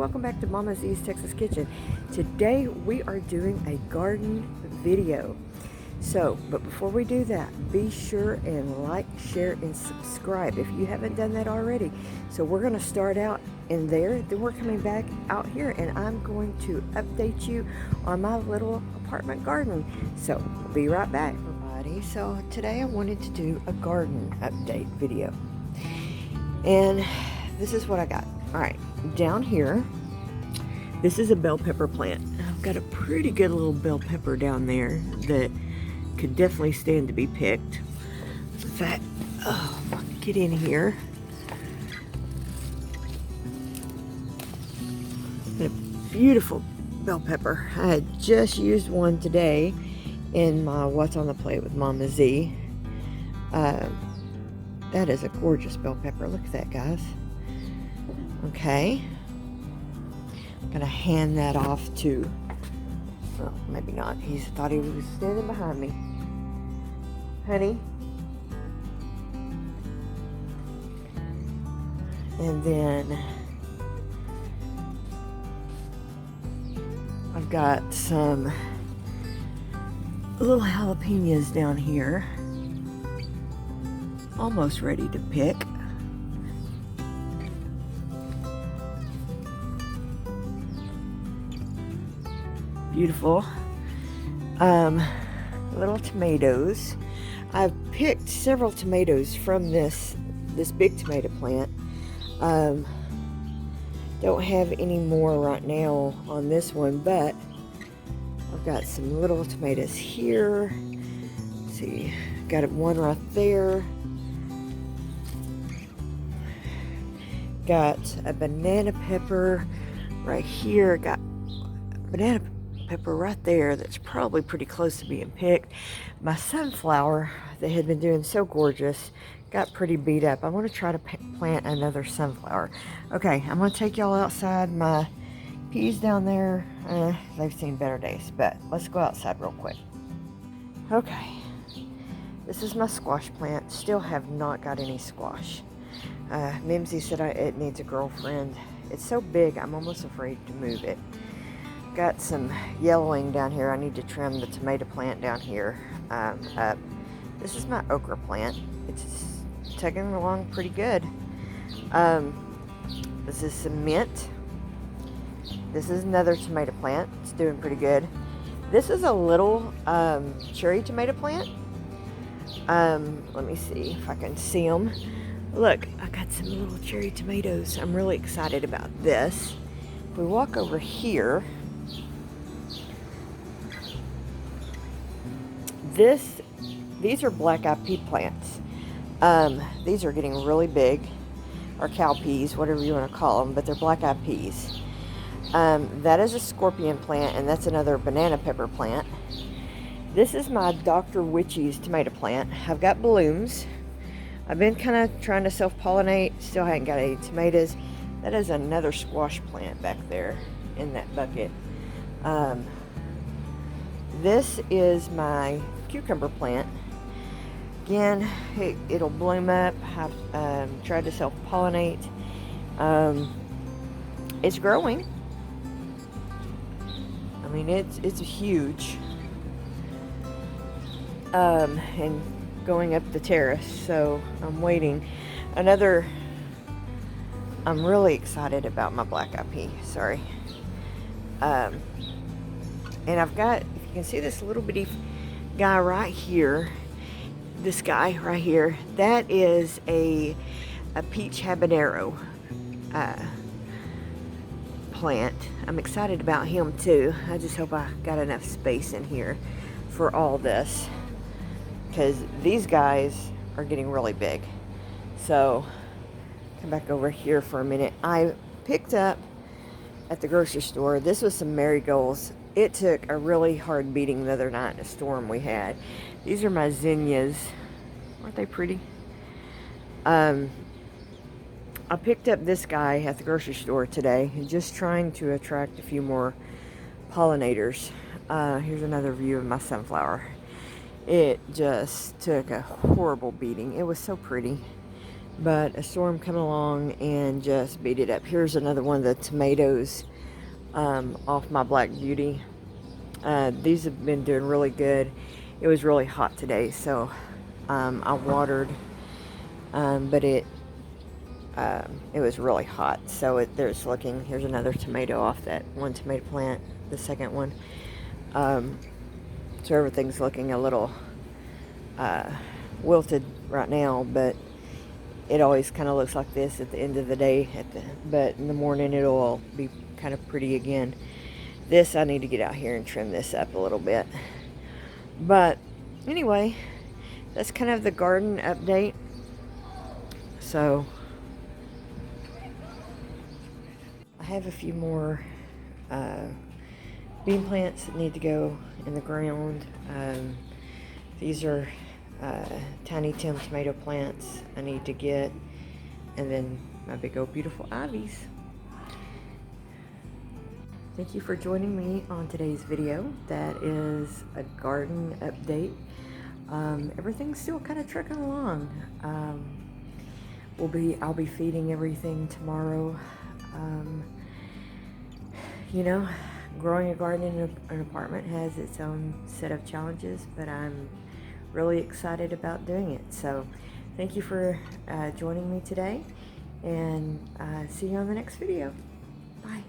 welcome back to Mama Z's Texas Kitchen. Today we are doing a garden video. But before we do that, be sure and like, share, and subscribe if you haven't done that already. So we're going to start out in there, then we're coming back out here and I'm going to update you on my little apartment garden. So we'll be right back, everybody. So today I wanted to do a garden update video. And this is what I got. Alright, down here, this is a bell pepper plant. I've got a pretty good little bell pepper down there that could definitely stand to be picked. In fact, get in here. A beautiful bell pepper. I had just used one today in my What's on the Plate with Mama Z. That is a gorgeous bell pepper. Look at that, guys. Okay. I'm gonna hand that off to, well, maybe not. He thought he was standing behind me. Honey. And then I've got some little jalapenos down here. Almost ready to pick. Beautiful. Little tomatoes. I've picked several tomatoes from this big tomato plant. Don't have any more right now on this one, but I've got some little tomatoes here. Let's see, got one right there. Got a banana pepper right here. Got banana pepper right there that's probably pretty close to being picked. My sunflower that had been doing so gorgeous got pretty beat up. I want to try to plant another sunflower. Okay, I'm going to take y'all outside. My peas down there, they've seen better days, but let's go outside real quick. Okay, this is my squash plant. Still have not got any squash. Mimsy said it needs a girlfriend. It's so big, I'm almost afraid to move it. Got some yellowing down here. I need to trim the tomato plant down here up. This is my okra plant. It's tugging along pretty good. This is some mint. This is another tomato plant. It's doing pretty good. This is a little cherry tomato plant. Let me see if I can see them. Look, I got some little cherry tomatoes. I'm really excited about this. If we walk over here, these are black-eyed pea plants. These are getting really big, or cow peas, whatever you want to call them, but they're black-eyed peas. That is a scorpion plant, and that's another banana pepper plant. This is my Dr. Witchy's tomato plant. I've got blooms. I've been kind of trying to self-pollinate. Still haven't got any tomatoes. That is another squash plant back there in that bucket. This is my cucumber plant. Again, it'll bloom up. I've tried to self-pollinate. It's growing. I mean, it's huge. And going up the terrace, so I'm waiting. I'm really excited about my black-eyed pea. Sorry. And I've got, if you can see this little bitty guy right here, this guy right here, that is a peach habanero plant. I'm excited about him too. I just hope I got enough space in here for all this, because these guys are getting really big. So come back over here for a minute. I picked up at the grocery store, this was some marigolds. It took a really hard beating the other night in a storm we had. These are my zinnias. Aren't they pretty? I picked up this guy at the grocery store today, just trying to attract a few more pollinators. Here's another view of my sunflower. It just took a horrible beating. It was so pretty. but a storm come along and just beat it up. Here's another one of the tomatoes off my Black Beauty. These have been doing really good. It was really hot today, so I watered, but it was really hot. So here's another tomato off that one tomato plant, the second one. So everything's looking a little wilted right now, but it always kind of looks like this at the end of the day. But in the morning it'll all be kind of pretty again. This, I need to get out here and trim this up a little bit. But anyway, that's kind of the garden update. So I have a few more bean plants that need to go in the ground. These are tiny Tim tomato plants I need to get, and then my big old beautiful ivies. Thank you for joining me on today's video. That is a garden update. Everything's still kind of trucking along. I'll be feeding everything tomorrow. You know, growing a garden in an apartment has its own set of challenges, but I'm really excited about doing it. So thank you for joining me today, and see you on the next video. Bye.